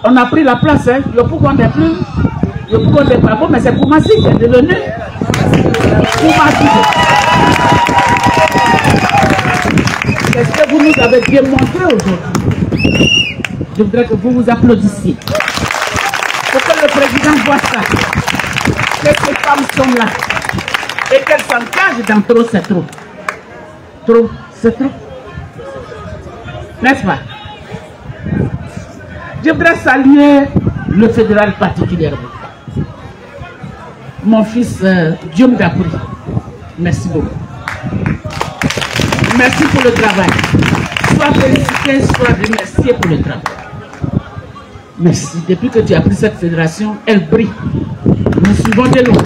On a pris la place, hein. Le Pougon n'est plus. Le Pougon n'est pas bon, mais c'est Koumassi qui est devenu Koumassi. C'est ce que vous nous avez bien montré aujourd'hui. Je voudrais que vous vous applaudissiez. Pour que le président voit ça. Que ces femmes sont là. Et qu'elles s'engagent dans trop, c'est trop. Trop, c'est trop. N'est-ce pas? Je voudrais saluer le fédéral particulièrement. Mon fils Diom Dapri. Merci beaucoup. Merci pour le travail. Sois félicité, sois remercié pour le travail. Merci. Depuis que tu as pris cette fédération, elle brille. Nous suivons de loin.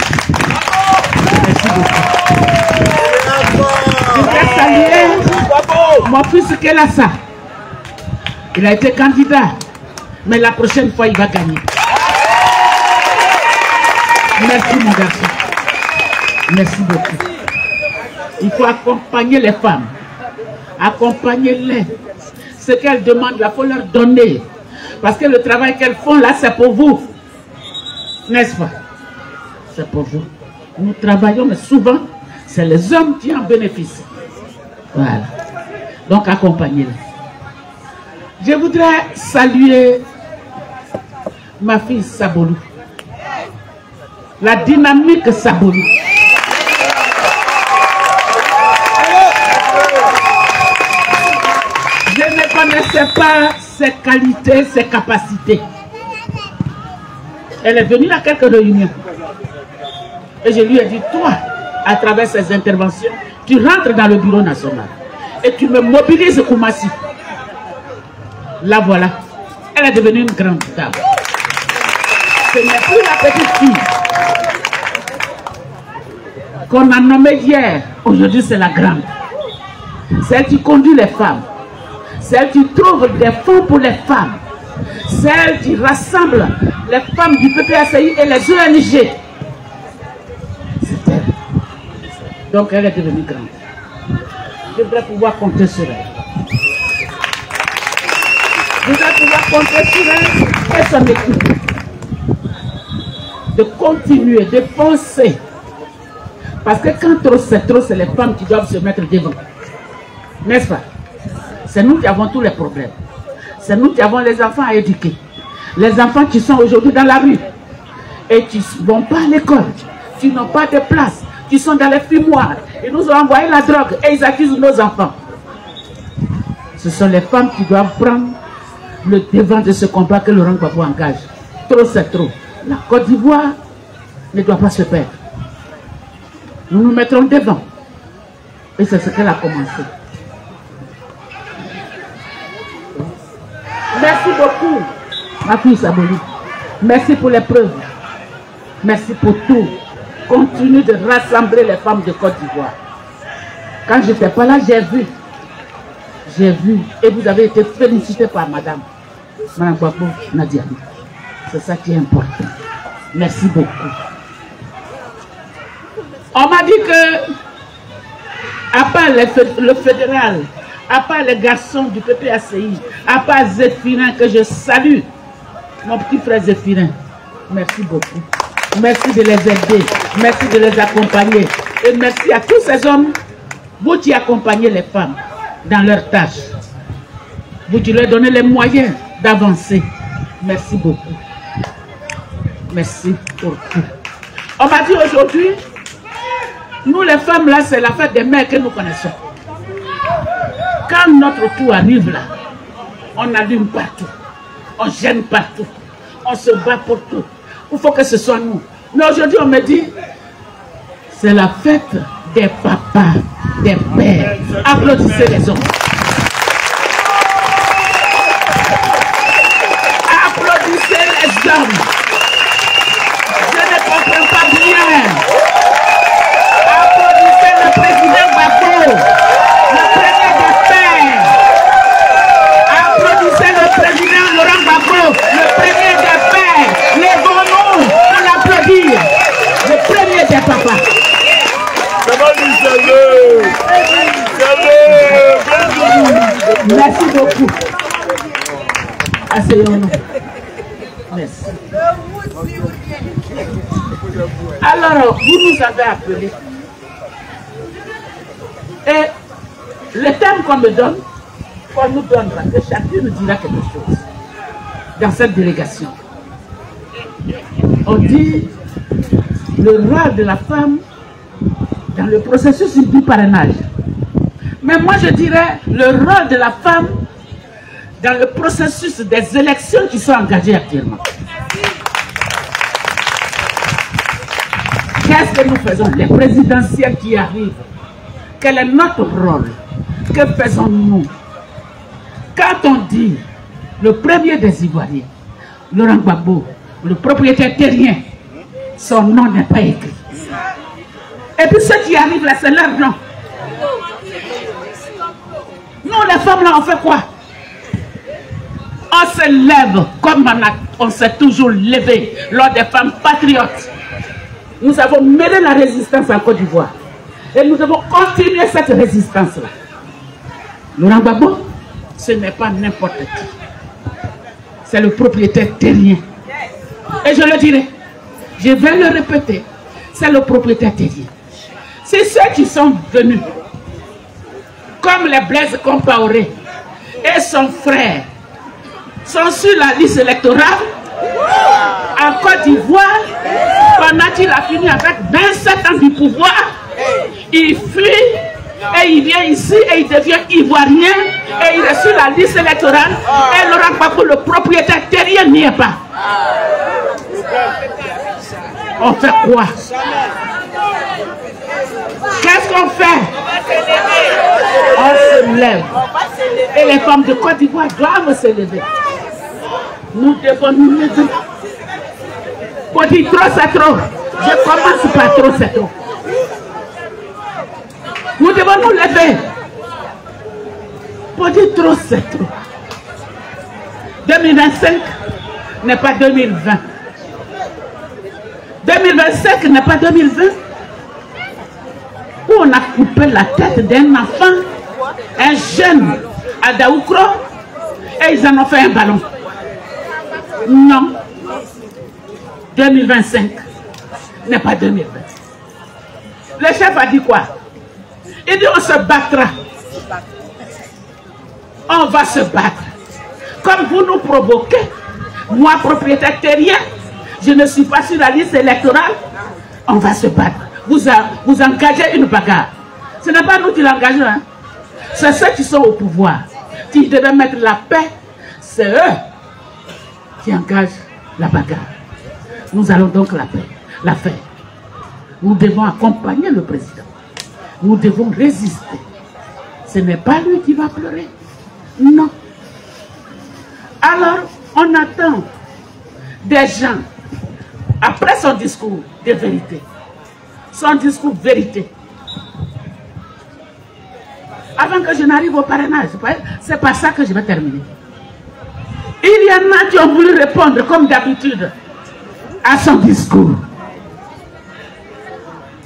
Merci beaucoup. Je voudrais saluer mon fils Kelassa. Il a été candidat, mais la prochaine fois, il va gagner. Merci, mon garçon. Merci beaucoup. Il faut accompagner les femmes. Accompagner-les. Ce qu'elles demandent, il faut leur donner. Parce que le travail qu'elles font là, c'est pour vous. N'est-ce pas? C'est pour vous. Nous travaillons, mais souvent, c'est les hommes qui en bénéficient. Voilà. Donc, accompagnez-les. Je voudrais saluer ma fille Sabolou. La dynamique Sabolou. Je ne connaissais pas ses qualités, ses capacités. Elle est venue à quelques réunions. Et je lui ai dit, toi, à travers ces interventions, tu rentres dans le bureau national. Et tu me mobilises Koumassi. La voilà. Elle est devenue une grande dame. Ce n'est plus la petite fille qu'on a nommée hier. Aujourd'hui, c'est la grande. Celle qui conduit les femmes. Celle qui trouve des fonds pour les femmes. Celle qui rassemble les femmes du PPACI et les ONG. C'est elle. Donc, elle est devenue grande. Je voudrais pouvoir compter sur elle. Je voudrais pouvoir compter sur elle et son équipe. De continuer, de penser. Parce que quand trop, c'est les femmes qui doivent se mettre devant. N'est-ce pas? C'est nous qui avons tous les problèmes. C'est nous qui avons les enfants à éduquer. Les enfants qui sont aujourd'hui dans la rue et qui ne vont pas à l'école, qui n'ont pas de place, qui sont dans les fumoirs. Ils nous ont envoyé la drogue et ils accusent nos enfants. Ce sont les femmes qui doivent prendre le devant de ce combat que Laurent Gbagbo engage. Trop, c'est trop. La Côte d'Ivoire ne doit pas se perdre. Nous nous mettrons devant. Et c'est ce qu'elle a commencé. Merci beaucoup, ma fille Sabolou. Merci pour les preuves. Merci pour tout. Continue de rassembler les femmes de Côte d'Ivoire. Quand je n'étais pas là, j'ai vu. J'ai vu. Et vous avez été félicité par madame Gbagbo Nadia. C'est ça qui est important. Merci beaucoup. On m'a dit que, à part le fédéral, à part les garçons du PPACI, à part Zéphirin que je salue, mon petit frère Zéphirin, merci beaucoup. Merci de les aider, merci de les accompagner. Et merci à tous ces hommes, vous qui accompagnez les femmes dans leurs tâches. Vous qui leur donnez les moyens d'avancer. Merci beaucoup. Merci pour tout. On m'a dit aujourd'hui, nous les femmes là, c'est la fête des mères que nous connaissons. Quand notre tour arrive là, on allume partout, on gêne partout, on se bat pour tout. Il faut que ce soit nous. Mais aujourd'hui on me dit, c'est la fête des papas, des pères. Applaudissez les hommes. Applaudissez les hommes. Je ne comprends pas bien. Applaudissez le président Gbagbo, le premier des pères. Applaudissez le président Laurent Gbagbo, le premier des pères. Lèvons-nous pour l'applaudir. Le premier des papas. Merci beaucoup. Asseyons-nous. Merci. Alors, vous nous avez appelés. Et le thème qu'on me donne, qu'on nous donne, parce que chacun nous dira quelque chose dans cette délégation. On dit le rôle de la femme dans le processus du parrainage. Mais moi je dirais le rôle de la femme dans le processus des élections qui sont engagées actuellement. Qu'est-ce que nous faisons? Les présidentielles qui arrivent. Quel est notre rôle? Que faisons-nous? Quand on dit le premier des Ivoiriens, Laurent Gbagbo, le propriétaire terrien, son nom n'est pas écrit. Et puis ceux qui arrivent là, c'est leur nom. Nous les femmes là, on fait quoi? On se lève comme on s'est toujours levé lors des femmes patriotes. Nous avons mené la résistance en Côte d'Ivoire. Et nous devons continuer cette résistance-là. Laurent Gbagbo, ce n'est pas n'importe qui. C'est le propriétaire terrien. Et je le dirai, je vais le répéter, c'est le propriétaire terrien. C'est ceux qui sont venus, comme les Blaise Compaoré et son frère, sont sur la liste électorale en Côte d'Ivoire, pendant qu'il a fini avec 27 ans du pouvoir, il fuit et il vient ici et il devient ivoirien et il est sur la liste électorale et Laurent Gbagbo, le propriétaire terrien, n'y est pas. On fait quoi? Qu'est-ce qu'on fait? On se lève. Et les femmes de Côte d'Ivoire doivent se lever. Nous devons nous lever. Pour dire trop c'est trop. Je commence par trop c'est trop. Nous devons nous lever. Pour dire trop c'est trop. 2025 n'est pas 2020. 2025 n'est pas 2020. Où on a coupé la tête d'un enfant, un jeune à Daoukro, et ils en ont fait un ballon. Non. 2025 n'est pas 2020. Le chef a dit quoi? Il dit on se battra. On va se battre. Comme vous nous provoquez, moi propriétaire terrien, je ne suis pas sur la liste électorale, on va se battre. Vous engagez une bagarre. Ce n'est pas nous qui l'engageons. Hein. C'est ceux qui sont au pouvoir, qui devaient mettre la paix. C'est eux qui engagent la bagarre. Nous allons donc la faire. Nous devons accompagner le président. Nous devons résister. Ce n'est pas lui qui va pleurer. Non. Alors, on attend des gens, après son discours de vérité, son discours vérité, avant que je n'arrive au parrainage, c'est par ça que je vais terminer. Il y en a qui ont voulu répondre comme d'habitude à son discours.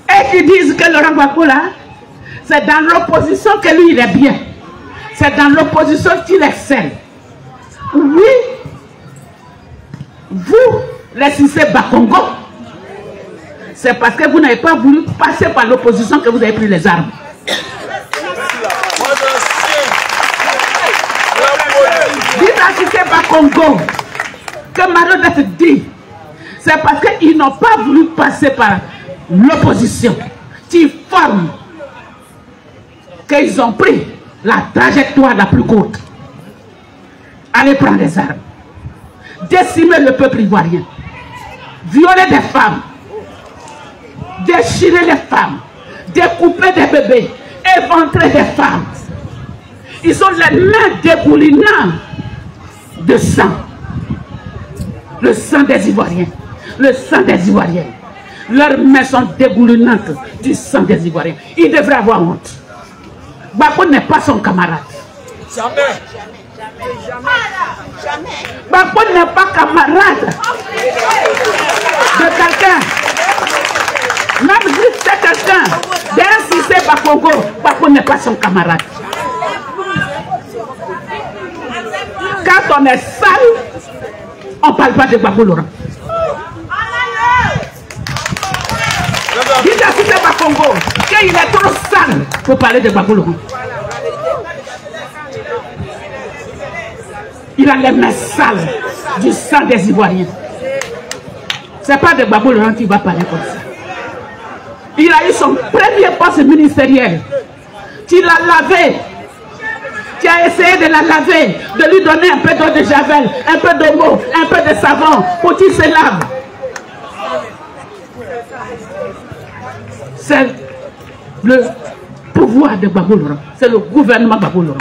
Et qui disent que Laurent Gbagbo là, c'est dans l'opposition que lui il est bien. C'est dans l'opposition qu'il excelle. Oui, vous, les Cissé Bakongo, c'est parce que vous n'avez pas voulu passer par l'opposition que vous avez pris les armes. Dites à Cissé Bakongo que Marodet dit, c'est parce qu'ils n'ont pas voulu passer par l'opposition qui forme qu'ils ont pris la trajectoire la plus courte. Allez prendre les armes, décimer le peuple ivoirien, violer des femmes, déchirer les femmes, découper des bébés, éventrer des femmes. Ils ont les mains dégoulinantes de sang. Le sang des Ivoiriens, le sang des Ivoiriens. Leurs mains sont dégoulinantes du sang des Ivoiriens. Ils devraient avoir honte. Gbagbo n'est pas son camarade. Jamais. Gbagbo n'est pas camarade de quelqu'un. Même si c'est quelqu'un d'un Cissé Bakongo, Gbagbo n'est pas son camarade. Quand on est sale, on ne parle pas de Gbagbo Laurent. Dites à Cissé Bakongo qu'il est trop sale pour parler de Gbagbo Laurent. Il a les mains sales du sang des Ivoiriens. Ce n'est pas de Gbagbo Laurent qui va parler comme ça. Il a eu son premier poste ministériel. Tu l'as lavé. Tu as essayé de la laver, de lui donner un peu d'eau de javel, un peu d'omo, un peu de savon pour qu'il se lave. C'est le pouvoir de Gbagbo Laurent. C'est le gouvernement Gbagbo Laurent.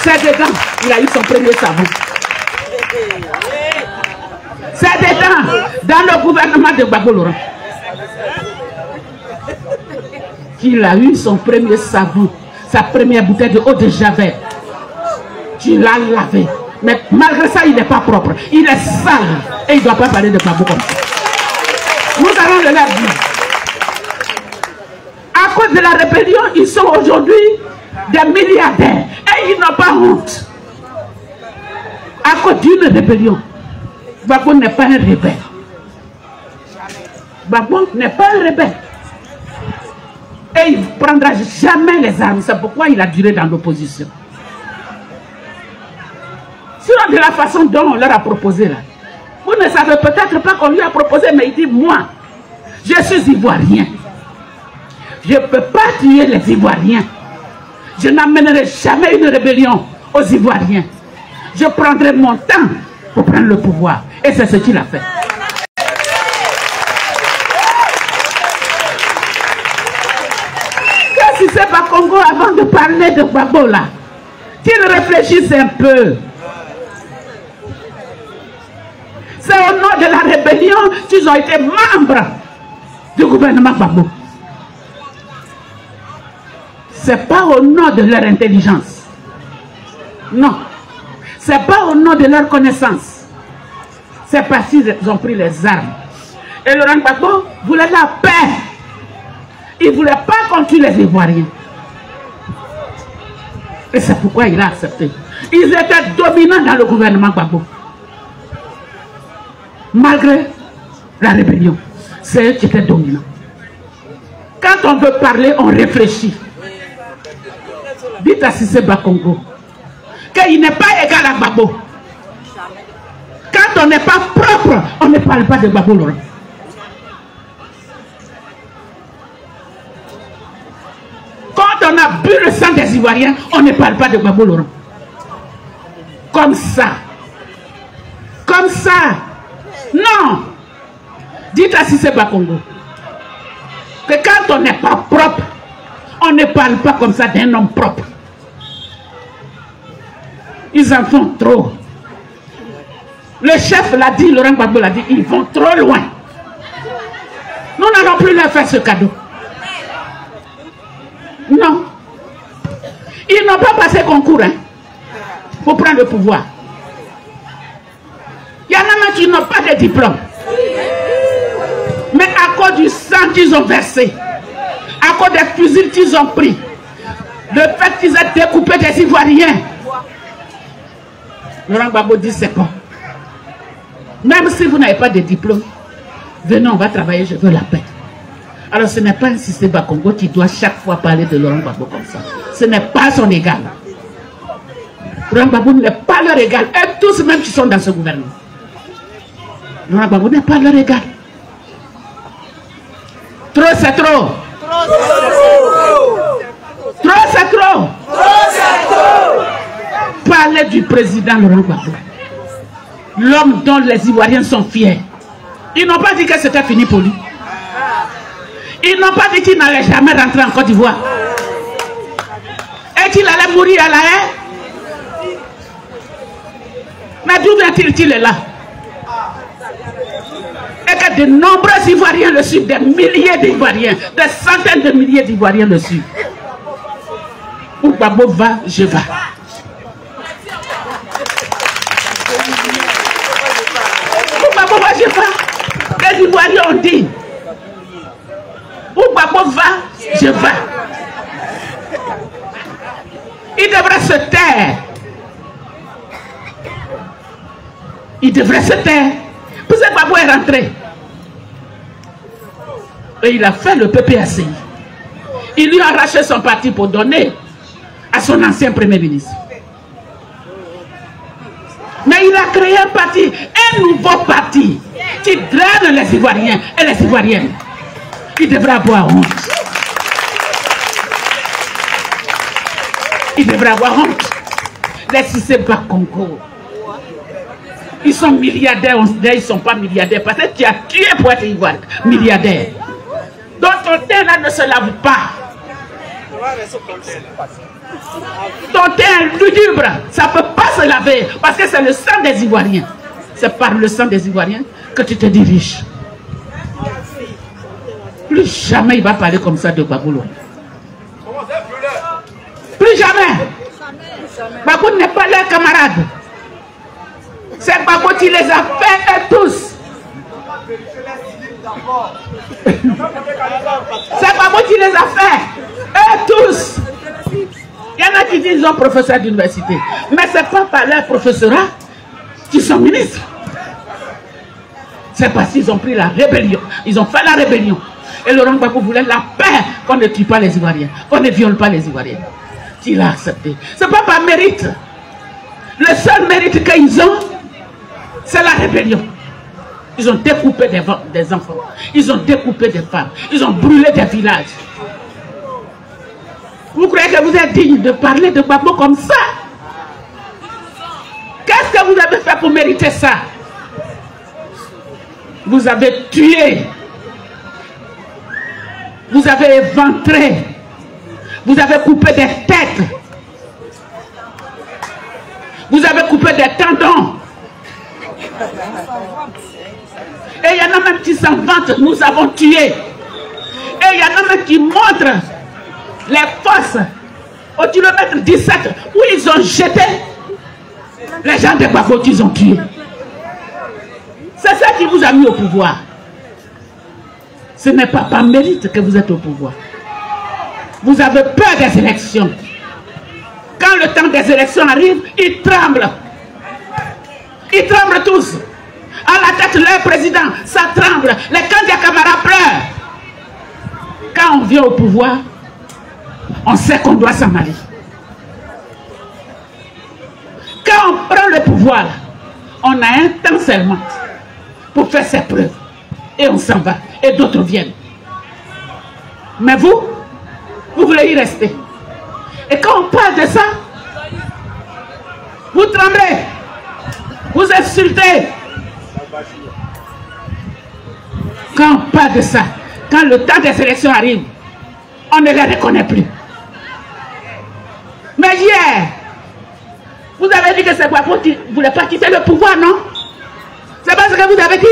C'est dedans, il a eu son premier savon. C'est dedans, dans le gouvernement de Gbagbo Laurent, qu'il a eu son premier savon, sa première bouteille de eau de javel. Tu l'as lavé. Mais malgré ça, il n'est pas propre. Il est sale. Et il ne doit pas parler de Gbagbo comme ça. Nous allons le leur dire. À cause de la rébellion, ils sont aujourd'hui des milliardaires. Et ils n'ont pas honte. À cause d'une rébellion. Gbagbo n'est pas un rebelle. Gbagbo n'est pas un rebelle. Et il ne prendra jamais les armes. C'est pourquoi il a duré dans l'opposition. Sinon, de la façon dont on leur a proposé là. Vous ne savez peut-être pas qu'on lui a proposé, mais il dit, moi, je suis Ivoirien. Je ne peux pas tuer les Ivoiriens. Je n'amènerai jamais une rébellion aux Ivoiriens. Je prendrai mon temps pour prendre le pouvoir. Et c'est ce qu'il a fait. Cissé Bakongo, avant de parler de Gbagbo là, qu'il réfléchisse un peu. C'est au nom de la rébellion qu'ils ont été membres du gouvernement Gbagbo. C'est pas au nom de leur intelligence. Non. C'est pas au nom de leur connaissance. C'est parce qu'ils ont pris les armes. Et Laurent Gbagbo voulait la paix. Il ne voulait pas qu'on tue les Ivoiriens. Et c'est pourquoi il a accepté. Ils étaient dominants dans le gouvernement Gbagbo. Malgré la rébellion, c'est eux qui étaient dominants. Quand on veut parler, on réfléchit. Dites à Cissé Bakongo qu'il n'est pas égal à Gbagbo. Quand on n'est pas propre, on ne parle pas de Gbagbo Laurent. Quand on a bu le sang des Ivoiriens, on ne parle pas de Gbagbo Laurent. Comme ça. Comme ça. Non. Dites à Cissé Bakongo que quand on n'est pas propre, on ne parle pas comme ça d'un homme propre. Ils en font trop. Le chef l'a dit, Laurent Gbagbo l'a dit, ils vont trop loin. Nous n'allons plus leur faire ce cadeau. Non. Ils n'ont pas passé concours pour prendre le pouvoir. Il y en a même qui n'ont pas de diplôme. Mais à cause du sang qu'ils ont versé, à cause des fusils qu'ils ont pris, le fait qu'ils aient découpé des Ivoiriens, Laurent Gbagbo dit c'est bon. Même si vous n'avez pas de diplôme, venez, on va travailler, je veux la paix. Alors ce n'est pas un Cissé Bakongo qui doit chaque fois parler de Laurent Gbagbo comme ça. Ce n'est pas son égal. Laurent Gbagbo n'est pas leur égal. Et tous même qui sont dans ce gouvernement. Laurent Gbagbo n'est pas leur égal. Trop c'est trop. Trop c'est trop. Parler du président Laurent Gbagbo. L'homme dont les Ivoiriens sont fiers. Ils n'ont pas dit que c'était fini pour lui. Ils n'ont pas dit qu'il n'allait jamais rentrer en Côte d'Ivoire. Et qu'il allait mourir à la haie. Mais d'où vient-il qu'il est là? Et que de nombreux Ivoiriens le suivent, des milliers d'Ivoiriens, des centaines de milliers d'Ivoiriens le suivent. Où Gbagbo va, je vais. Où Gbagbo va, je vais. Les Ivoiriens ont dit. Où Gbagbo va, je vais. Il devrait se taire. il devrait se taire. Puis c'est Gbagbo est rentré. Et il a fait le PPACI. Il lui a arraché son parti pour donner à son ancien premier ministre. Mais il a créé un parti, un nouveau parti, qui draine les Ivoiriens et les Ivoiriennes. Il devrait avoir honte. Il devrait avoir honte. Les Siseba Congo. Ils sont milliardaires, on se dit ils ne sont pas milliardaires. Parce que tu as tué pour être Ivoirien, milliardaire. Donc ton teint là ne se lave pas. Ton teint lugubre, ça ne peut pas se laver. Parce que c'est le sang des Ivoiriens. C'est par le sang des Ivoiriens que tu te diriges. Plus jamais il va parler comme ça de Gbagbo. Plus jamais. Gbagbo n'est pas leur camarade. C'est Gbagbo qui les a fait eux tous. C'est Gbagbo qui les a fait eux tous. Il y en a qui disent qu'ils sont professeurs d'université. Mais ce n'est pas par leur professorat qu'ils sont ministres. C'est parce qu'ils ont pris la rébellion. Ils ont fait la rébellion. Et Laurent Gbagbo voulait la paix, qu'on ne tue pas les Ivoiriens, qu'on ne viole pas les Ivoiriens. Il a accepté. Ce n'est pas par mérite. Le seul mérite qu'ils ont, c'est la rébellion. Ils ont découpé des enfants. Ils ont découpé des femmes. Ils ont brûlé des villages. Vous croyez que vous êtes digne de parler de Gbagbo comme ça? Qu'est-ce que vous avez fait pour mériter ça? Vous avez tué. Vous avez éventré. Vous avez coupé des têtes. Vous avez coupé des tendons. Et il y en a même qui s'en vantent. Nous avons tué. Et il y en a même qui montrent les forces au kilomètre 17 où ils ont jeté les gens de Gbagbo qu'ils ont tués. C'est ça qui vous a mis au pouvoir. Ce n'est pas par mérite que vous êtes au pouvoir. Vous avez peur des élections. Quand le temps des élections arrive, ils tremblent. Ils tremblent tous. À la tête, leur président, ça tremble. Les candidats camarades pleurent. Quand on vient au pouvoir, on sait qu'on doit s'en aller. Quand on prend le pouvoir, on a un temps seulement pour faire ses preuves. Et on s'en va. Et d'autres viennent. Mais vous voulez y rester. Et quand on parle de ça, vous tremblez. Vous insultez. Quand on parle de ça, quand le temps des élections arrive, on ne les reconnaît plus. Mais hier, vous avez dit que c'est Gbagbo qui ne voulait pas quitter le pouvoir, non? C'est pas ce que vous avez dit?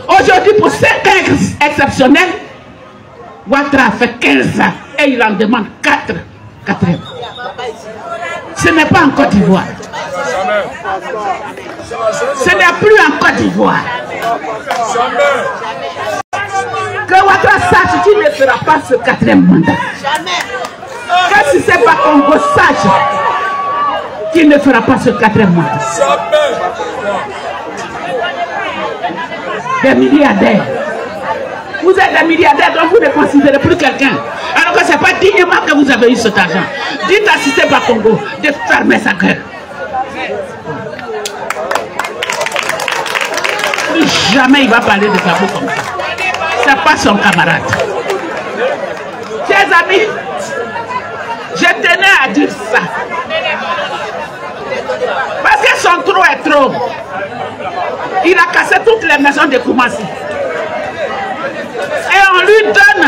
Aujourd'hui, pour 5 ans exceptionnels, Ouattara a fait 15 ans et il en demande 4. Ce n'est pas en Côte d'Ivoire. Ce n'est plus en Côte d'Ivoire. Que Ouattara sache qu'il ne fera pas ce 4e mandat. Que si c'est pas Congo sache qu'il ne fera pas ce 4e mandat. Des milliardaires. Vous êtes des milliardaires, donc vous ne considérez plus quelqu'un. Alors que ce n'est pas dignement que vous avez eu cet argent. Dites à Siseba Congo de fermer sa gueule. Plus jamais il va parler de Gbagbo comme ça. Ce n'est pas son camarade. Chers amis, je tenais à dire ça. Parce que son trop est trop. Il a cassé toutes les maisons de Koumassi. Et on lui donne.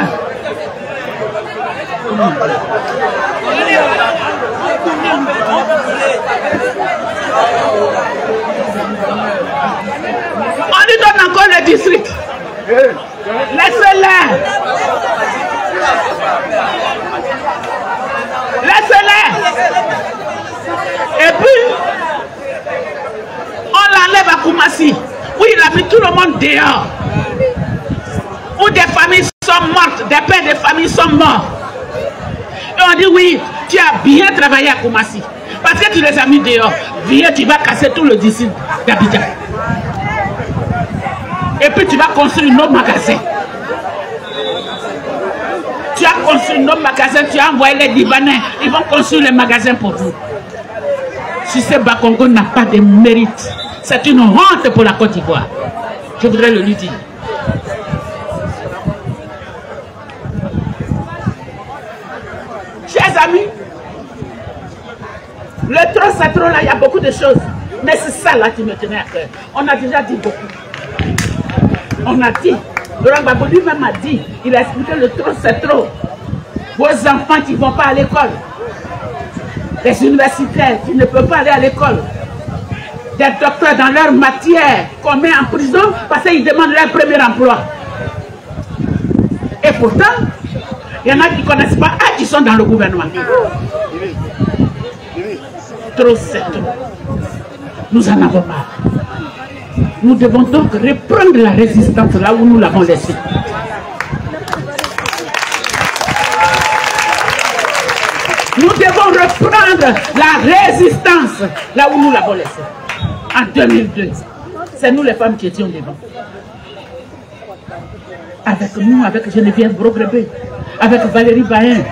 On lui donne encore le district. Laissez-les. Laissez-les. Et puis, on l'enlève à Koumassi, où il a mis tout le monde dehors. Où des familles sont mortes, des pères de famille sont morts. Et on dit oui, tu as bien travaillé à Koumassi. Parce que tu les as mis dehors. Viens, tu vas casser tout le disciple d'Abidjan. Et puis tu vas construire un autre magasin. Tu as construit un autre magasin, tu as envoyé les Libanais. Ils vont construire les magasins pour vous. Si ce Bakongo n'a pas de mérite, c'est une honte pour la Côte d'Ivoire. Je voudrais le lui dire. Chers amis, le trop c'est trop là, il y a beaucoup de choses. Mais c'est ça là qui me tenait à cœur. On a déjà dit beaucoup. On a dit, Laurent Gbagbo lui-même a dit, il a expliqué le trop c'est trop. Vos enfants qui ne vont pas à l'école, les universitaires qui ne peuvent pas aller à l'école, des docteurs dans leur matière qu'on met en prison parce qu'ils demandent leur premier emploi. Et pourtant, il y en a qui ne connaissent pas, qui sont dans le gouvernement. Trop c'est trop. Nous en avons marre. Nous devons donc reprendre la résistance là où nous l'avons laissée. Nous devons reprendre la résistance là où nous l'avons laissée. En 2002, c'est nous les femmes qui étions devant. Avec nous, avec Geneviève Brogrebé, avec Valérie Bahin,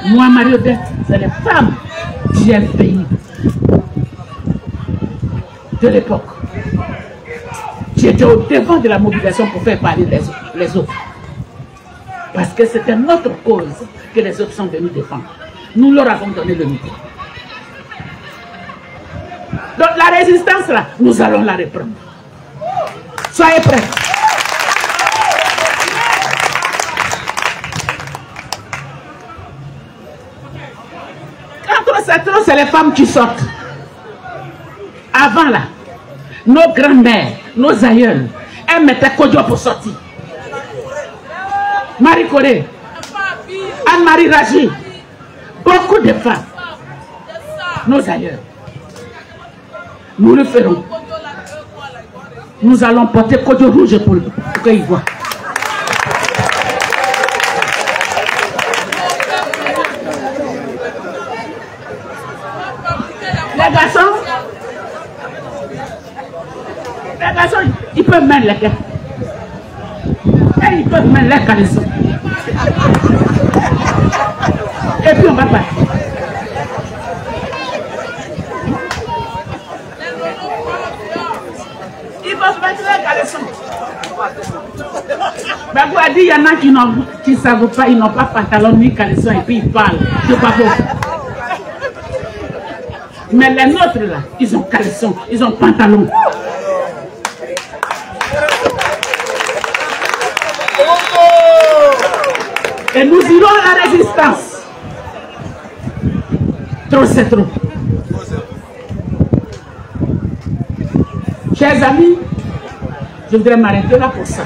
moi, Marie-Odette, c'est les femmes du GFPI de l'époque. J'étais au devant de la mobilisation pour faire parler les autres. Parce que c'était notre cause que les autres sont venus défendre. Nous leur avons donné le micro. Donc la résistance là, nous allons la reprendre. Soyez prêts. Quand c'est les femmes qui sortent. Avant là, nos grands-mères, nos aïeuls, elles mettaient Kodjo pour sortir. Marie Corée, Anne-Marie Raji, beaucoup de femmes, nos aïeuls. Nous le ferons. Nous allons porter Kodjo rouge pour qu'ils voient. Les garçons, ils peuvent mettre les gars. Et ils peuvent mettre les caleçons. Et puis on va partir. Ils peuvent mettre les caleçons. Babou a dit, il y en a qui ne savent pas, ils n'ont pas pantalon ni caleçon et puis ils parlent. C'est pas beau. Mais les nôtres là, ils ont caleçon, ils ont pantalon. Et nous irons à la résistance. Trop c'est trop. Chers amis, je voudrais m'arrêter là pour ça.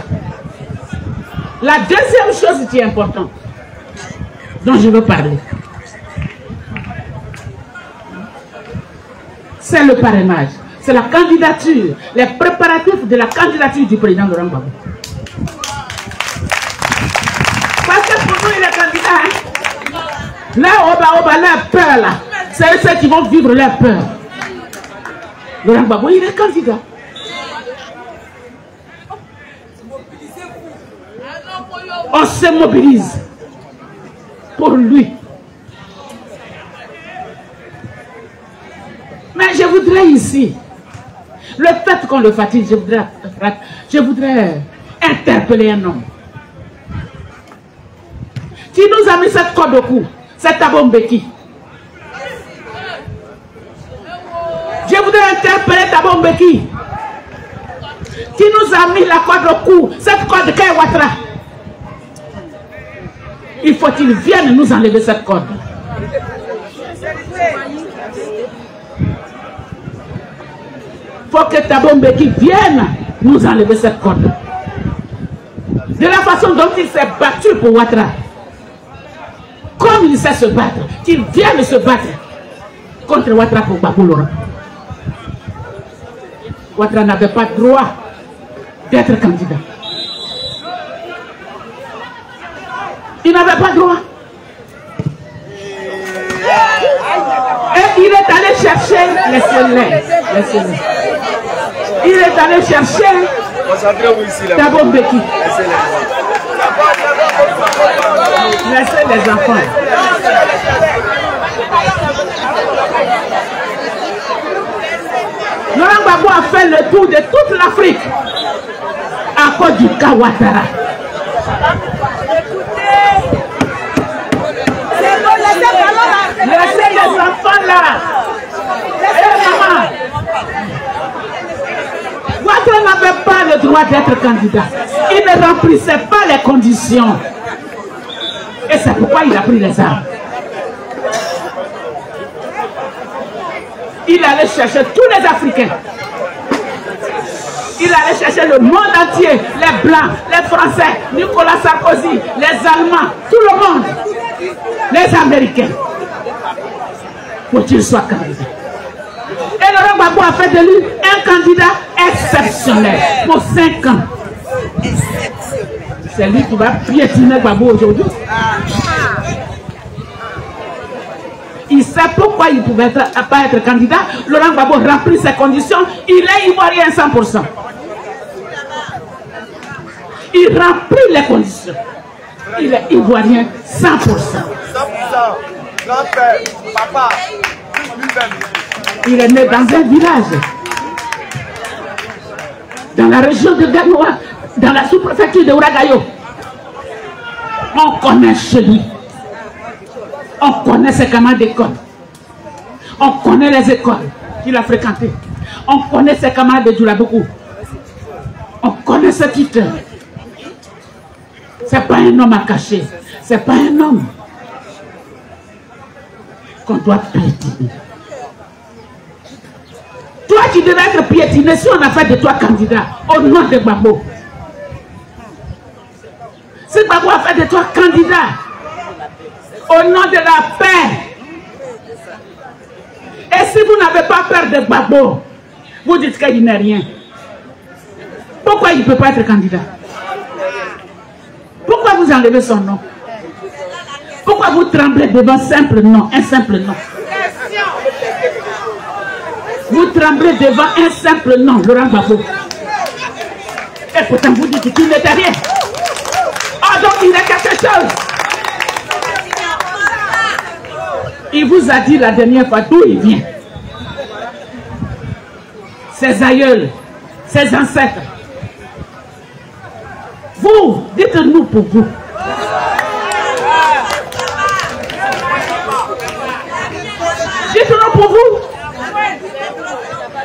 La deuxième chose qui est importante, dont je veux parler, c'est le parrainage. C'est la candidature, les préparatifs de la candidature du président Laurent Gbagbo. Parce que pour nous, il est candidat. Là, leur peur, là, c'est ceux qui vont vivre leur peur. Laurent Gbagbo, il est candidat. On se mobilise pour lui. Mais je voudrais ici, le fait qu'on le fatigue, je voudrais interpeller un homme qui nous a mis cette corde au cou, cette Thabo Mbeki. Je voudrais interpeller Thabo Mbeki qui nous a mis la corde au cou, cette corde de Kaya Ouattara. Il faut qu'il vienne nous enlever cette corde. Il faut que Thabo Mbeki vienne nous enlever cette corde. De la façon dont il s'est battu pour Ouattara. Comme il sait se battre, qu'il vienne se battre contre Ouattara pour Gbagbo Laurent. Ouattara n'avait pas droit d'être candidat. Il n'avait pas droit. Et Il est allé chercher, laissez-les. Il est allé chercher Thabo Mbeki. Laissez les enfants. Laurent Gbagbo a fait le tour de toute l'Afrique à cause du Kawatara. Laissez les enfants là. Maman, Ouattara n'avait pas le droit d'être candidat. Il ne remplissait pas les conditions. Et c'est pourquoi il a pris les armes. Il allait chercher tous les Africains. Il allait chercher le monde entier. Les Blancs, les Français, Nicolas Sarkozy, les Allemands, tout le monde. Les Américains. Pour qu'il soit candidat. Et Laurent Gbagbo a fait de lui un candidat exceptionnel pour 5 ans. C'est lui qui va piétiner Gbagbo aujourd'hui. Il sait pourquoi il ne pouvait pas être candidat. Laurent Gbagbo remplit ses conditions. Il est ivoirien 100%. Il remplit les conditions. Il est ivoirien 100%. 100%. Grand-père, papa, il est né dans un village. Dans la région de Ganoa, dans la sous-préfecture de Ouagadougou. On connaît chez lui. On connaît ses camarades d'école. On connaît les écoles qu'il a fréquentées. On connaît ses camarades de Djoulabougou. On connaît ce titre. Ce n'est pas un homme à cacher. Ce n'est pas un homme qu'on doit piétiner. Toi qui devais être piétiné si on a fait de toi candidat au nom de Gbagbo. Si Gbagbo a fait de toi candidat au nom de la paix. Et si vous n'avez pas peur de Gbagbo, vous dites qu'il n'est rien. Pourquoi il ne peut pas être candidat? Pourquoi vous enlevez son nom? Pourquoi vous tremblez devant un simple nom? Vous tremblez devant un simple nom, Laurent Gbagbo. Et pourtant vous dites qu'il n'était rien. Ah, donc il est quelque chose. Il vous a dit la dernière fois d'où il vient. Ses aïeuls, ses ancêtres. Vous, dites-nous pour vous. Dites-nous pour vous.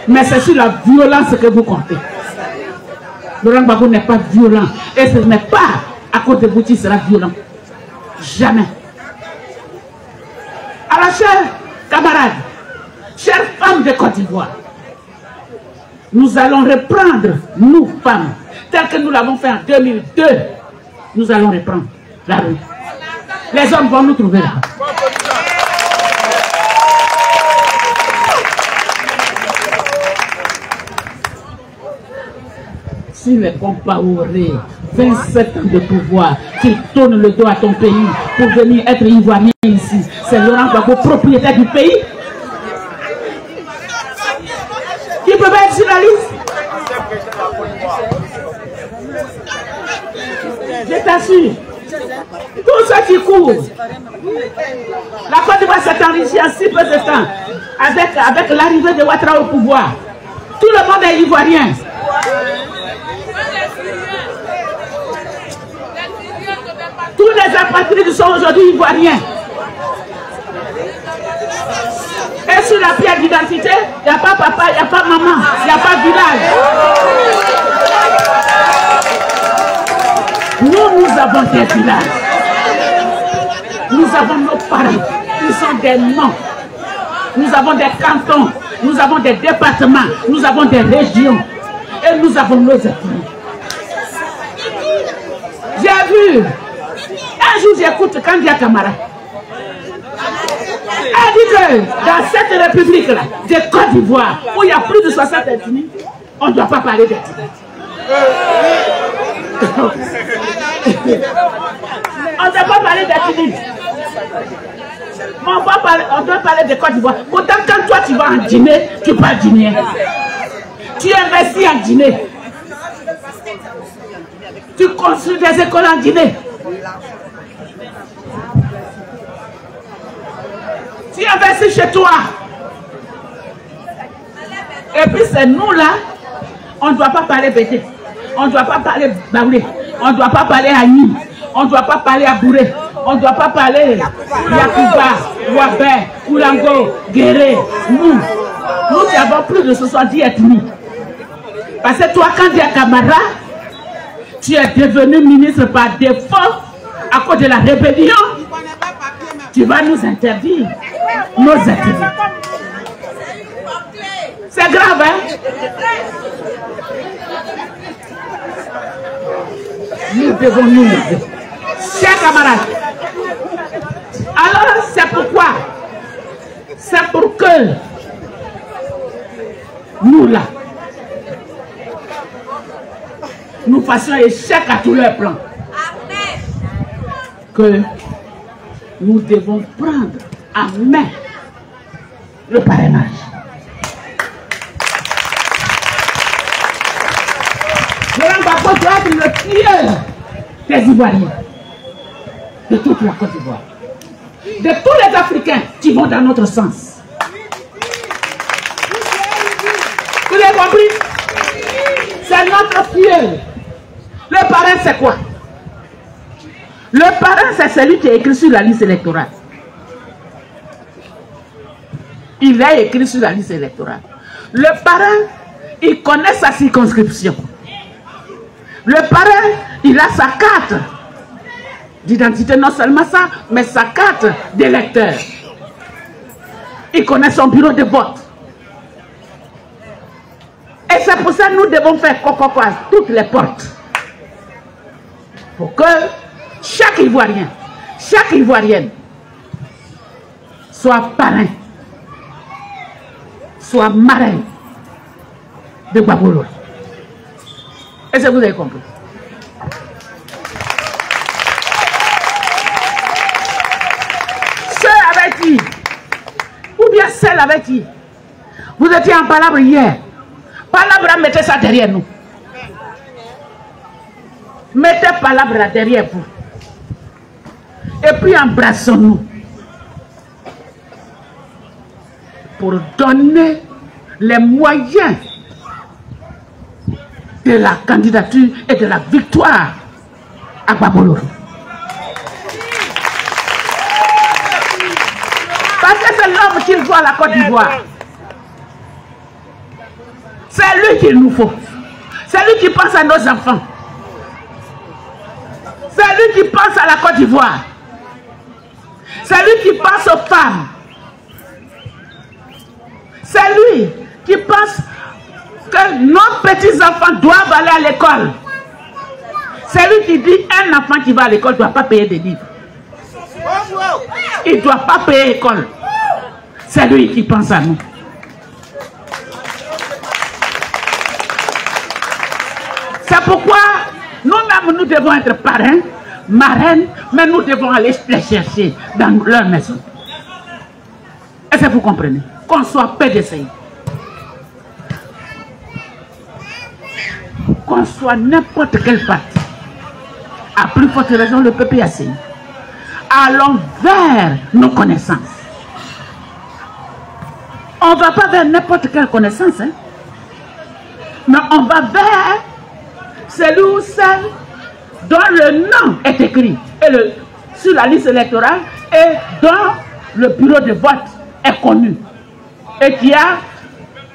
Mais c'est sur la violence que vous comptez. Laurent Gbagbo n'est pas violent. Et ce n'est pas à cause de vous qu'il sera violent. Jamais. Alors, chers camarades, chères femmes de Côte d'Ivoire, nous allons reprendre, nous femmes, tel que nous l'avons fait en 2002, nous allons reprendre la rue. Les hommes vont nous trouver là. Si les Compaoré, 27 ans de pouvoir, qui tournent le dos à ton pays pour venir être ivoirien ici, c'est Laurent Gbagbo, propriétaire du pays, qui peut pas être sur la liste. Je t'assure, tous ceux qui courent, la Côte d'Ivoire s'est enrichie en si peu de temps avec l'arrivée de Ouattara au pouvoir. Tout le monde est ivoirien. Tous les apatrides sont aujourd'hui ivoiriens. Et sur la pièce d'identité, il n'y a pas papa, il n'y a pas maman, il n'y a pas village. Nous avons des villages. Nous avons nos parents. Ils sont des noms. Nous avons des cantons. Nous avons des départements. Nous avons des régions. Et nous avons nos ethnies. J'ai vu. Un jour, j'écoute Kandia Kamara. Elle dit que dans cette république-là, de Côte d'Ivoire, où il y a plus de 60 ethnies, on ne doit pas parler d'ethnie. On ne doit pas parler d'ethnie. on doit parler de Côte d'Ivoire. Pourtant, quand toi tu vas en dîner, tu parles dîner. Tu investis en dîner. Tu construis des écoles en dîner. Tu investis chez toi. Et puis c'est nous là, on ne doit pas parler bêté. On ne doit pas parler baoulé. On ne doit pas parler à Nîmes. On ne doit pas parler à Bouré. On ne doit pas parler Yakuba, Ouabé, Oulango, Guéré. Nous avons plus de 70 ethnies. Parce que toi, quand tu es Camara, tu es devenu ministre par défaut à cause de la rébellion. Tu vas nous interdire nos ethnies. C'est grave, hein? Nous devons nous lever. Chers camarades, alors c'est pourquoi, c'est pour que nous là, nous fassions échec à tous leurs plans. Que nous devons prendre en main le parrainage. Laurent Gbagbo doit être le pire des Ivoiriens, de toute la Côte d'Ivoire, de tous les Africains qui vont dans notre sens. Vous avez compris? C'est notre filleul. Le parrain, c'est quoi? Le parrain, c'est celui qui est écrit sur la liste électorale. Il est écrit sur la liste électorale. Le parrain, il connaît sa circonscription. Le parrain, il a sa carte d'identité, non seulement ça, mais sa carte d'électeur. Il connaît son bureau de vote. Et c'est pour ça que nous devons faire coco à toutes les portes. Pour que chaque Ivoirien, chaque Ivoirienne soit parrain, soit marraine de Gbagbo. Est-ce que vous avez compris? Ceux avec qui, ou bien celle avec qui, vous étiez en palabre hier. Palabre, mettez ça derrière nous. Mettez palabre là derrière vous. Et puis embrassons-nous. Pour donner les moyens de la candidature et de la victoire à Gbagbo. Parce que c'est l'homme qu'il faut à la Côte d'Ivoire. C'est lui qu'il nous faut. C'est lui qui pense à nos enfants. C'est lui qui pense à la Côte d'Ivoire. C'est lui qui pense aux femmes. C'est lui qui pense que nos petits-enfants doivent aller à l'école. C'est lui qui dit un enfant qui va à l'école ne doit pas payer des livres. Il ne doit pas payer l'école. C'est lui qui pense à nous. C'est pourquoi nous-mêmes nous devons être parrains, marraines, mais nous devons aller les chercher dans leur maison. Est-ce que vous comprenez? Qu'on soit PDCI, qu'on soit n'importe quel parti, à plus forte raison le PPACI, allons vers nos connaissances. On ne va pas vers n'importe quelle connaissance, hein? Mais on va vers celui ou celle dont le nom est écrit sur la liste électorale et dont le bureau de vote est connu et qui a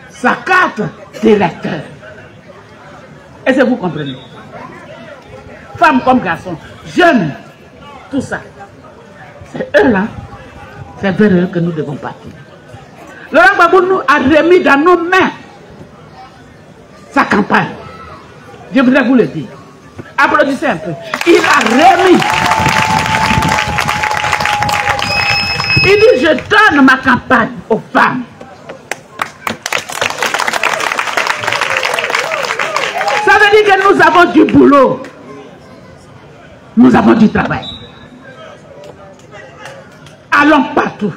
sa carte d'électeur. Est-ce que vous comprenez? Femmes comme garçons, jeunes, tout ça. C'est eux là, c'est vers eux que nous devons partir. Laurent Gbagbo nous a remis dans nos mains sa campagne. Je voudrais vous le dire. Applaudissez un peu. Il a remis. Il dit, je donne ma campagne aux femmes. Ça veut dire que nous avons du boulot. Nous avons du travail. Allons partout,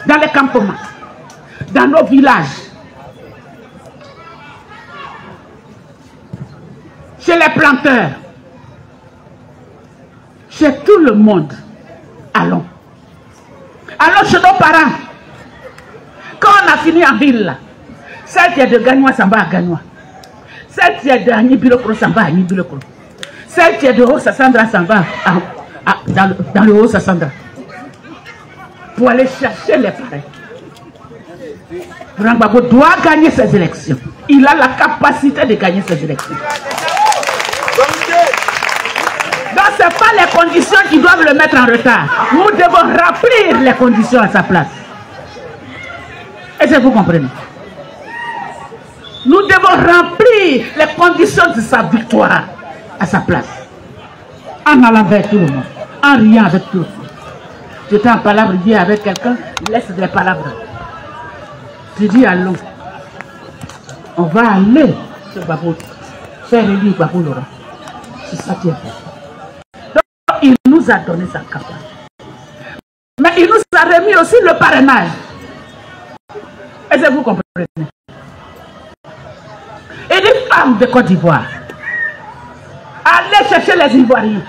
dans les campements, dans nos villages, chez les planteurs, chez tout le monde. Allons. Allons chez nos parents. Quand on a fini en ville, celle qui est de Gagnois s'en va à Gagnois. Celle qui est de Agnibilokro s'en va à Agnibilokro. Celle qui est de Haut-Sassandra s'en va dans le Haut-Sassandra. Pour aller chercher les parents. Laurent Gbagbo doit gagner ces élections. Il a la capacité de gagner ces élections. Donc ce n'est pas les conditions qui doivent le mettre en retard. Nous devons remplir les conditions à sa place. Est-ce que vous comprenez? Nous devons remplir les conditions de sa victoire à sa place. En allant vers tout le monde, en riant avec tout le monde. J'étais en palabre hier avec quelqu'un, laisse des palabres. Je dis allons. On va aller sur Gbagbo, faire élire Gbagbo Laurent. C'est ça qui est fait. Donc il nous a donné sa capacité. Mais il nous a remis aussi le parrainage. Est-ce que vous comprenez? Et les femmes de Côte d'Ivoire, allez chercher les Ivoiriens.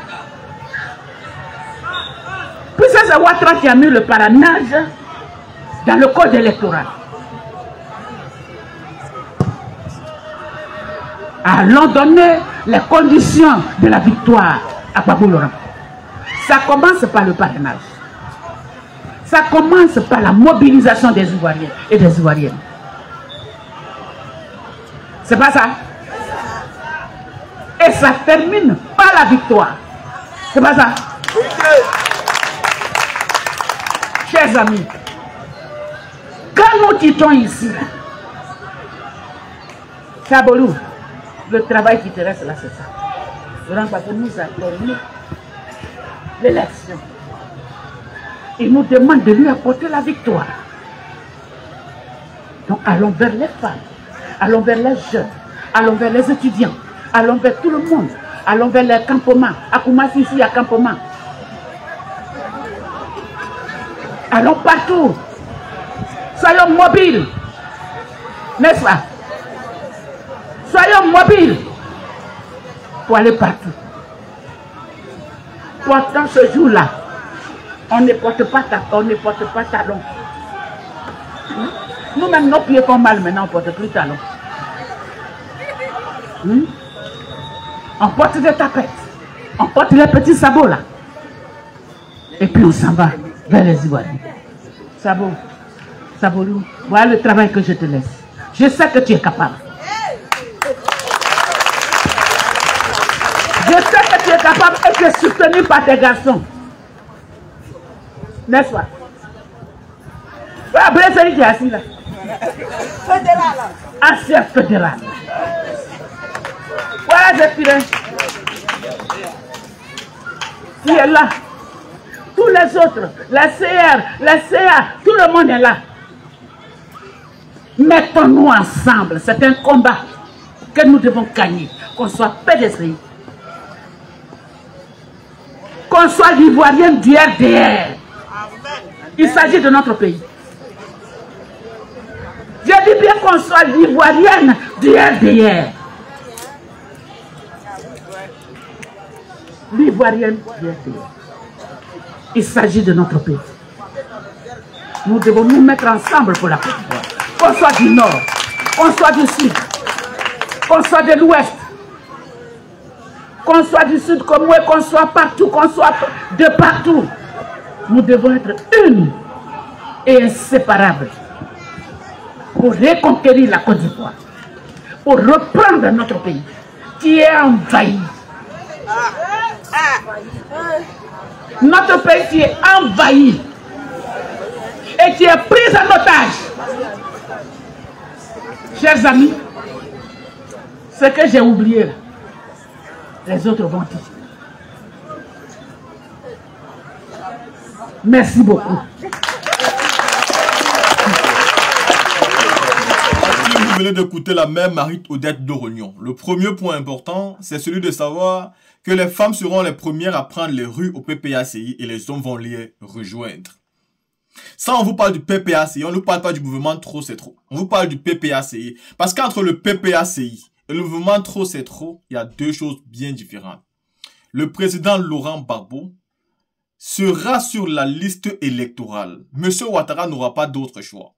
Puisque c'est Ouattara qui a mis le parrainage dans le code électoral. Allons donner les conditions de la victoire à Gbagbo Laurent. Ça commence par le parrainage. Ça commence par la mobilisation des Ivoiriens et des Ivoiriennes. C'est pas ça? Et ça termine par la victoire. C'est pas ça? Chers amis, quand nous quittons ici, Sabolou, le travail qui te reste là, c'est ça. Laurent Gbagbo nous a permis l'élection. Il nous demande de lui apporter la victoire. Donc allons vers les femmes, allons vers les jeunes, allons vers les étudiants, allons vers tout le monde, allons vers les campements. À Koumassi, ici, il y a campement. Allons partout. Soyons mobiles. N'est-ce pas? Soyons mobiles pour aller partout. Pourtant, ce jour-là, on ne porte pas talon. Nous-mêmes, nos pieds font mal maintenant, on ne porte plus talon. On porte des tapettes. On porte les petits sabots là. Et puis on s'en va vers les Ivoiriens. Sabolou, voilà le travail que je te laisse. Je sais que tu es capable. Je sais que tu es capable et tu es soutenu par tes garçons. N'est-ce pas? Voilà, Blessé qui est assis là. Fédéral. Ancien fédéral. Voilà Zéphirin. Qui est là. Tous les autres, la CR, la CA, tout le monde est là. Mettons-nous ensemble. C'est un combat que nous devons gagner. Qu'on soit PDCI. Qu'on soit l'Ivoirienne du RDR. Il s'agit de notre pays. Je dis bien qu'on soit l'Ivoirienne du RDR. L'Ivoirienne du RDR. Il s'agit de notre pays. Nous devons nous mettre ensemble pour la Côte d'Ivoire. Qu'on soit du nord, qu'on soit du sud, qu'on soit de l'ouest, qu'on soit du sud comme moi, qu'on soit partout, qu'on soit de partout. Nous devons être unis et inséparables pour reconquérir la Côte d'Ivoire, pour reprendre notre pays qui est envahi. Notre pays qui est envahi et qui est pris en otage. Chers amis, ce que j'ai oublié, les autres vont dire. Merci beaucoup. Vous venez d'écouter la mère Marie-Odette Dorognon. Le premier point important, c'est celui de savoir que les femmes seront les premières à prendre les rues au PPACI et les hommes vont les rejoindre. Ça, on vous parle du PPACI, on ne parle pas du mouvement Trop c'est trop. On vous parle du PPACI. Parce qu'entre le PPACI et le mouvement Trop c'est trop, il y a deux choses bien différentes. Le président Laurent Gbagbo sera sur la liste électorale. Monsieur Ouattara n'aura pas d'autre choix.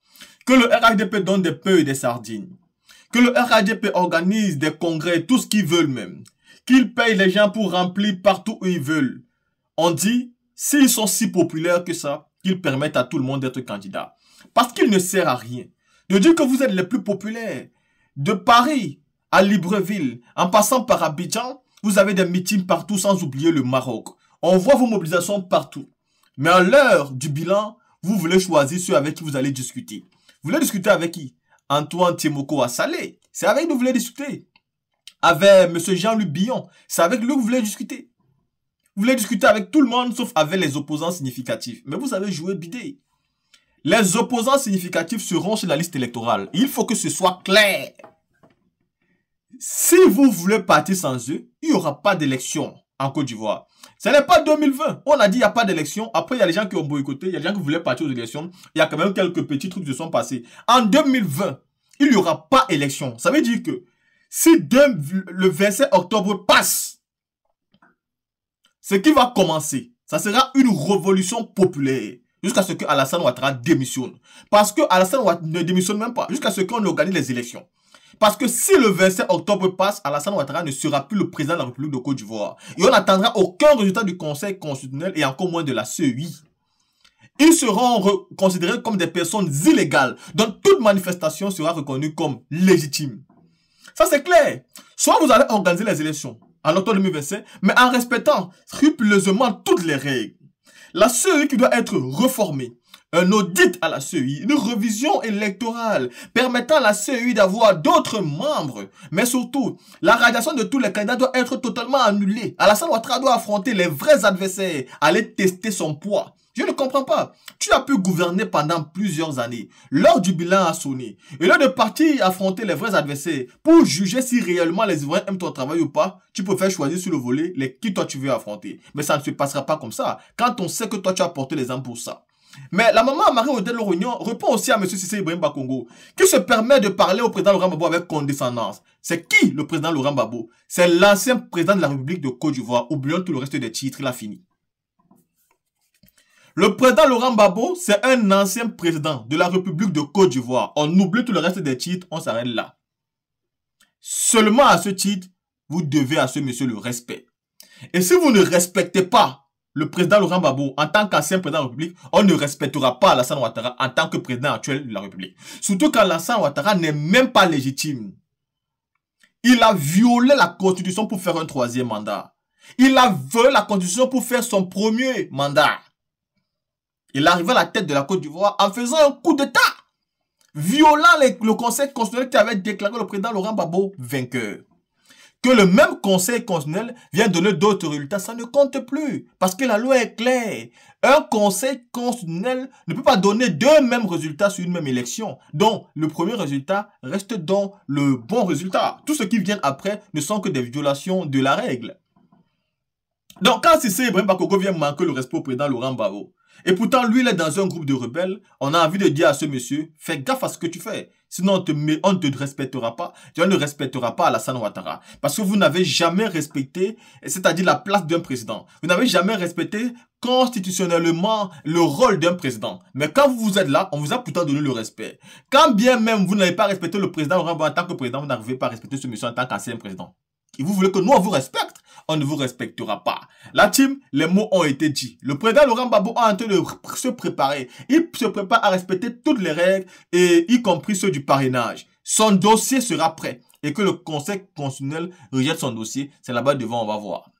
Que le RHDP donne des peu et des sardines. Que le RHDP organise des congrès, tout ce qu'ils veulent même. Qu'ils payent les gens pour remplir partout où ils veulent. On dit, s'ils sont si populaires que ça, qu'ils permettent à tout le monde d'être candidat. Parce qu'il ne sert à rien de dire que vous êtes les plus populaires. De Paris à Libreville, en passant par Abidjan, vous avez des meetings partout sans oublier le Maroc. On voit vos mobilisations partout. Mais à l'heure du bilan, vous voulez choisir ceux avec qui vous allez discuter. Vous voulez discuter avec qui? Antoine Tiemoko à Salé. C'est avec lui que vous voulez discuter. Avec M. Jean-Luc Billon. C'est avec lui que vous voulez discuter. Vous voulez discuter avec tout le monde sauf avec les opposants significatifs. Mais vous avez joué bidé. Les opposants significatifs seront sur la liste électorale. Il faut que ce soit clair. Si vous voulez partir sans eux, il n'y aura pas d'élection en Côte d'Ivoire. Ce n'est pas 2020. On a dit il n'y a pas d'élection. Après, il y a les gens qui ont boycotté. Il y a des gens qui voulaient partir aux élections. Il y a quand même quelques petits trucs qui se sont passés. En 2020, il n'y aura pas d'élection. Ça veut dire que si le 27 octobre passe, ce qui va commencer, ça sera une révolution populaire. Jusqu'à ce que Alassane Ouattara démissionne. Parce que Alassane Ouattara ne démissionne même pas. Jusqu'à ce qu'on organise les élections. Parce que si le 27 octobre passe, Alassane Ouattara ne sera plus le président de la République de Côte d'Ivoire. Et on n'attendra aucun résultat du Conseil constitutionnel et encore moins de la CEI. Ils seront considérés comme des personnes illégales, dont toute manifestation sera reconnue comme légitime. Ça c'est clair. Soit vous allez organiser les élections en octobre 2025, mais en respectant scrupuleusement toutes les règles. La CEI qui doit être réformée. Un audit à la CEI, une révision électorale permettant à la CEI d'avoir d'autres membres. Mais surtout, la radiation de tous les candidats doit être totalement annulée. Alassane Ouattara doit affronter les vrais adversaires, aller tester son poids. Je ne comprends pas. Tu as pu gouverner pendant plusieurs années. L'heure du bilan a sonné. Et l'heure de partir affronter les vrais adversaires pour juger si réellement les Ivoiriens aiment ton travail ou pas, tu peux faire choisir sur le volet qui toi tu veux affronter. Mais ça ne se passera pas comme ça. Quand on sait que toi tu as porté les armes pour ça. Mais la maman Marie-Odile Lorognon répond aussi à M. Cissé Ibrahim Bakongo, qui se permet de parler au président Laurent Gbagbo avec condescendance. C'est qui le président Laurent Gbagbo? C'est l'ancien président de la République de Côte d'Ivoire. Oublions tout le reste des titres, il a fini. Le président Laurent Gbagbo, c'est un ancien président de la République de Côte d'Ivoire. On oublie tout le reste des titres, on s'arrête là. Seulement à ce titre, vous devez à ce monsieur le respect. Et si vous ne respectez pas le président Laurent Gbagbo, en tant qu'ancien président de la République, on ne respectera pas Alassane Ouattara en tant que président actuel de la République. Surtout quand Alassane Ouattara n'est même pas légitime. Il a violé la Constitution pour faire un troisième mandat. Il a violé la Constitution pour faire son premier mandat. Il est arrivé à la tête de la Côte d'Ivoire en faisant un coup d'État, violant le Conseil constitutionnel qui avait déclaré le président Laurent Gbagbo vainqueur. Que le même Conseil constitutionnel vient donner d'autres résultats, ça ne compte plus. Parce que la loi est claire. Un Conseil constitutionnel ne peut pas donner deux mêmes résultats sur une même élection. Donc, le premier résultat reste donc le bon résultat. Tout ce qui vient après ne sont que des violations de la règle. Donc, quand Cissé Ibrahim Bakongo vient manquer le respect au président Laurent Gbagbo, et pourtant, lui, il est dans un groupe de rebelles. On a envie de dire à ce monsieur, fais gaffe à ce que tu fais. Sinon, on ne te respectera pas. Tu ne respecteras pas Alassane Ouattara. Parce que vous n'avez jamais respecté, c'est-à-dire la place d'un président. Vous n'avez jamais respecté constitutionnellement le rôle d'un président. Mais quand vous êtes là, on vous a pourtant donné le respect. Quand bien même vous n'avez pas respecté le président en tant que président, vous n'arrivez pas à respecter ce monsieur en tant qu'ancien président. Et vous voulez que nous, on vous respecte? On ne vous respectera pas. La team, les mots ont été dits. Le président Laurent Gbagbo est en train de se préparer. Il se prépare à respecter toutes les règles, et y compris ceux du parrainage. Son dossier sera prêt. Et que le Conseil constitutionnel rejette son dossier, c'est là-bas devant, on va voir.